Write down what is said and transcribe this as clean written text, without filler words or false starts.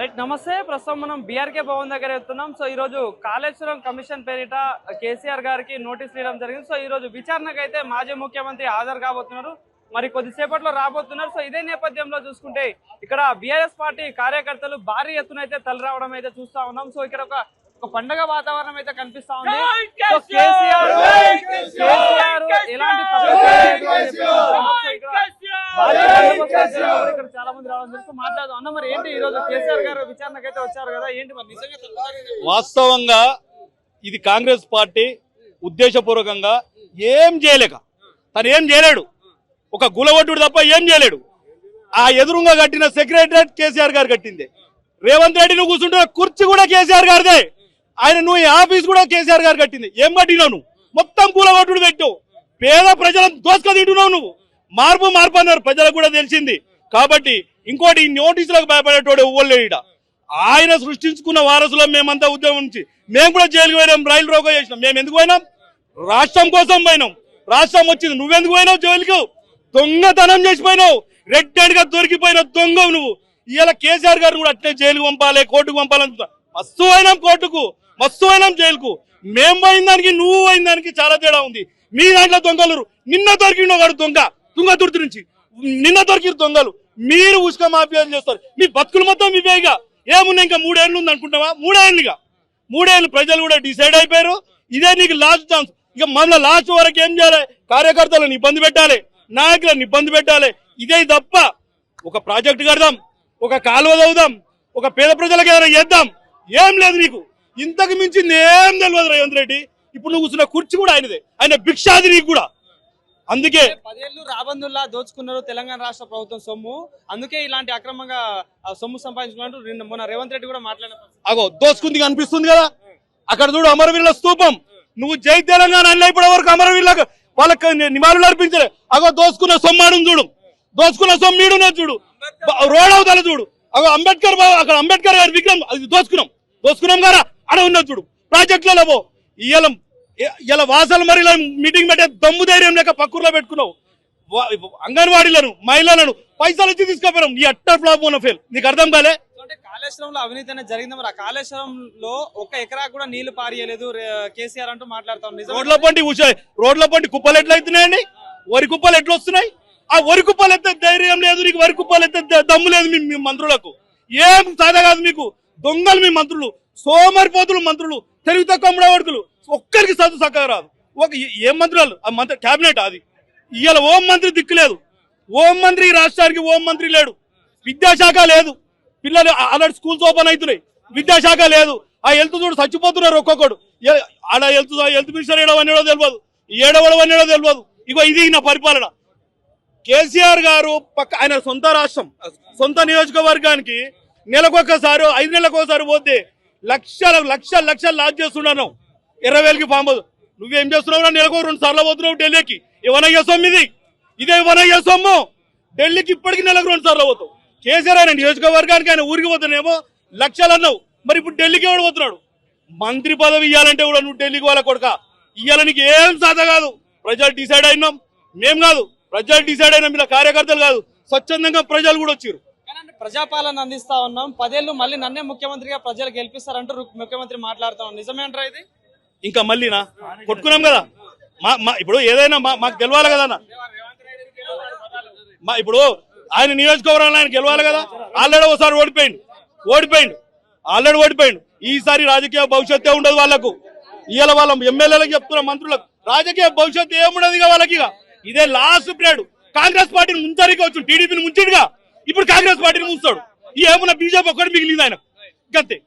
Right నమస్తే. ప్రస్తుతం మనం బీఆర్కే భవన్ దగ్గర వెళ్తున్నాం. సో ఈ రోజు కాళేశ్వరం కమిషన్ పేరిట కేసీఆర్ గారికి నోటీస్ ఇవ్వడం జరిగింది. సో ఈ రోజు విచారణకు అయితే మాజీ ముఖ్యమంత్రి హాజరు కాబోతున్నారు, మరి కొద్దిసేపట్లో రాబోతున్నారు. సో ఇదే నేపథ్యంలో చూసుకుంటే ఇక్కడ బీఆర్ఎస్ పార్టీ కార్యకర్తలు భారీ ఎత్తున అయితే తల రావడం అయితే చూస్తా ఉన్నాం. సో ఇక్కడ ఒక పండగ వాతావరణం అయితే కనిపిస్తా ఉంది. సో కేసీఆర్ ఎలాంటి ఇక్కడ చాలా మంది రావడం తెలుసు. మాట్లాడదాం అన్న, మరి ఏంటి ఈ రోజు కేసీఆర్ గారు విచారణకు అయితే వచ్చారు కదా, ఏంటి మరి నిజంగా? వాస్తవంగా ఇది కాంగ్రెస్ పార్టీ ఉద్దేశపూర్వకంగా ఏం చేయలేక తను ఏం చేయలేడు, ఒక గులగొట్టుడు తప్ప ఏం చేయలేడు. ఆ ఎదురుగా కట్టిన సెక్రటరియట్ కేసీఆర్ గారు కట్టింది. రేవంత్ రెడ్డి నువ్వు కూర్చుంటున్న కుర్చీ కూడా కేసీఆర్ గారిదే. ఆయన నువ్వు ఆఫీస్ కూడా కేసీఆర్ గారు కట్టింది. ఏం కట్టినావు నువ్వు? మొత్తం కూలగొట్టుడు పెట్టావు. పేద ప్రజలను దోసుక తింటున్నావు నువ్వు. మార్పు అన్నారు, ప్రజలకు కూడా తెలిసింది. కాబట్టి ఇంకోటి ఈ నోటీసులకు భయపడేటోడు ఇవ్వలేడ. ఆయన సృష్టించుకున్న వారసులం మేమంతా ఉద్యమం నుంచి. మేము కూడా జైలుకు పోయినాం, రైలు రోగం చేసినాం. మేము ఎందుకు పోయినాం? రాష్ట్రం కోసం పోయినాం. రాష్ట్రం వచ్చింది. నువ్వెందుకు పోయినావు జైలుకు? దొంగతనం చేసిపోయినావు, రెడ్ హ్యాండ్ గా దొరికిపోయిన దొంగవు నువ్వు. ఇవాళ కేసీఆర్ గారు కూడా అట్లే జైలుకు పంపాలి, కోర్టుకు పంపాలని మస్తు అయినాం, కోర్టుకు మస్తు అయినాం, జైలుకు. మేము పోయిన దానికి నువ్వు పోయిన దానికి చాలా తేడా ఉంది. మీ దాంట్లో దొంగలు నిన్న దొరికిన వాడు దొంగ తుంగతుర్తి నుంచి నిన్న దొరికిన దొంగలు. మీరు ఉసుక మాఫియాలు చేస్తారు. మీ బతుకులు మొత్తం ఇవేగా. ఏమున్నా ఇంకా 3 ఏళ్ళు ఉంది అనుకుంటావా? 3 ఏళ్ళుగా 3 ఏళ్ళు ప్రజలు కూడా డిసైడ్ అయిపోయారు. ఇదే నీకు లాస్ట్ ఛాన్స్. ఇక మళ్ళీ లాస్ట్ వరకు ఏం చేయాలి? కార్యకర్తలను ఇబ్బంది పెట్టాలి, నాయకులను ఇబ్బంది పెట్టాలి. ఇదే తప్ప ఒక ప్రాజెక్టు కడదాం, ఒక కాలువ తవ్వుదాం, ఒక పేద ప్రజలకు ఏదైనా చేద్దాం, ఏం లేదు నీకు. ఇంతకు మించింది ఏం తెలియదు రేవంత్ రెడ్డి. ఇప్పుడు నువ్వు కూర్చున్న కుర్చీ కూడా ఆయనదే, ఆయన భిక్షాది నీకు కూడా. అందుకే 10 ఏళ్ళు రాబందుల్లా దోచుకున్నారు తెలంగాణ రాష్ట్ర ప్రభుత్వం సొమ్ము. అందుకే ఇలాంటి అక్రమంగా సొమ్ము సంపాదించుకున్నట్టు మొన్న రేవంత్ రెడ్డి కూడా మాట్లాడారు. అగో దోచుకుంది అనిపిస్తుంది కదా. అక్కడ చూడు అమరవీరుల స్తూపం. నువ్వు జై తెలంగాణ అన్న ఇప్పటి వరకు అమరవీరులకు వాళ్ళకి నివాళులు అర్పించలే. అగో దోచుకున్న సొమ్మాడు చూడు, దోచుకున్న సొమ్మీడునే చూడు, రోడ్ అవతల చూడు. అగో అంబేద్కర్ అక్కడ అంబేద్కర్ గారి విగ్రహం అది దోచుకున్నాం కదా, అక్కడ ఉన్నది చూడు. ప్రాజెక్టులలో పో. ఇలా వాసాలు మరి మీటింగ్ పెట్టే దమ్ము ధైర్యం లేక పక్కూర్లో పెట్టుకున్నావు. అంగన్వాడీలను మహిళలను పైసలు వచ్చి తీసుకుపోయాం. నీ అట్టర్ ఫ్లాప్ ఉన్న ఫెయిల్. నీకు అర్థం కాలే? కాళేశ్వరంలో అవినీతి అనేది జరిగింది. మరి ఆ కాళేశ్వరంలో 1 ఎకరా కూడా నీళ్లు పారియలేదు కేసీఆర్ అంటూ మాట్లాడతాం. రోడ్ల పంటి కుప్పలు ఎట్లా అవుతున్నాయండి? వరి కుప్పలు ఎట్లా వస్తున్నాయి? ఆ వరి కుప్పలు ఎత్తే ధైర్యం లేదు నీకు, వరి కుప్పలు ఎత్తే దమ్ము లేదు మీ మంత్రులకు. ఏం సాదా కాదు మీకు. దొంగలు మీ మంత్రులు, సోమరిపోతులు మంత్రులు, తెలుగు తక్కువ ముడవడుకులు. ఒక్కరికి చదువు చక్కగా రాదు. ఏం మంత్రాలు? ఆ మంత్రి క్యాబినెట్ అది. ఇవాళ హోం మంత్రి దిక్కు లేదు. హోం మంత్రి రాష్ట్రానికి హోం మంత్రి లేడు. విద్యాశాఖ లేదు. పిల్లలు అలాంటి స్కూల్స్ ఓపెన్ అవుతున్నాయి, విద్యాశాఖ లేదు. ఆ హెల్త్ చూడు చచ్చిపోతున్నారు ఒక్కొక్కడు. ఆడ హెల్త్ మినిస్టర్ ఏడవనేడో తెలియదు, ఏడవడవనేడో తెలియదు. ఇగో ఇది నా పరిపాలన. కేసీఆర్ గారు ఆయన సొంత రాష్ట్రం, సొంత నియోజకవర్గానికి నెలకొకసారి 5 నెలలకు ఒకసారి పోతే లక్షలు లాజ్ చేస్తున్నాను. 20,000కి ఫామ్ హౌస్. నువ్వేం చేస్తున్నావు? నెలకు 2 సార్లు పోతున్నావు ఢిల్లీకి. ఇవనయ్య సొమ్ము ఇదే ఇవనయ్య సొమ్ము. ఢిల్లీకి ఇప్పటికి నెలకు 2 సార్లు పోతావు. కేసీఆర్ ఆయన నియోజకవర్గానికి ఆయన ఊరికి పోతున్నానేమో లక్షలు అన్నావు. మరి ఇప్పుడు ఢిల్లీకి ఎవడు పోతున్నాడు? మంత్రి పదవి ఇవ్వాలంటే కూడా నువ్వు ఢిల్లీకి వాళ్ళ కొడుక. ఇవాళ నీకు ఏం సాధ కాదు. ప్రజలు డిసైడ్ అయినాం, మేం కాదు, ప్రజలు డిసైడ్ అయినాం. ఇలా కార్యకర్తలు కాదు, స్వచ్ఛందంగా ప్రజలు కూడా వచ్చారు. ప్రజాపాలన అందిస్తా ఉన్నాం, 10 ఏళ్ళు మళ్ళీ నన్నే ముఖ్యమంత్రిగా ప్రజలు గెలిపిస్తారంటూ ముఖ్యమంత్రి మాట్లాడుతున్నాం. నిజమే అంటారా ఇది? ఇంకా మళ్ళీనా కొట్టుకున్నాం కదా. ఇప్పుడు ఏదైనా మాకు గెలవాలి కదా. ఇప్పుడు ఆయన నియోజకవర్గంలో ఆయన గెలవాలి కదా. ఆల్రెడీ ఒకసారి ఓడిపోయిండు. ఈసారి రాజకీయ భవిష్యత్తు ఉండదు వాళ్ళకు. ఇవాళ వాళ్ళ ఎమ్మెల్యేలకు చెప్తున్న మంత్రులకు రాజకీయ భవిష్యత్తు ఏముండదు వాళ్ళకి. ఇదే లాస్ట్ పీరియడ్. కాంగ్రెస్ పార్టీని ముంచరికి వచ్చు, టీడీపీని ముంచిడుగా ఇప్పుడు కాంగ్రెస్ పార్టీని ముంచుతాడు. ఏమన్నా బీజేపీ ఒక్కటి మిగిలింది ఆయన, అంతే.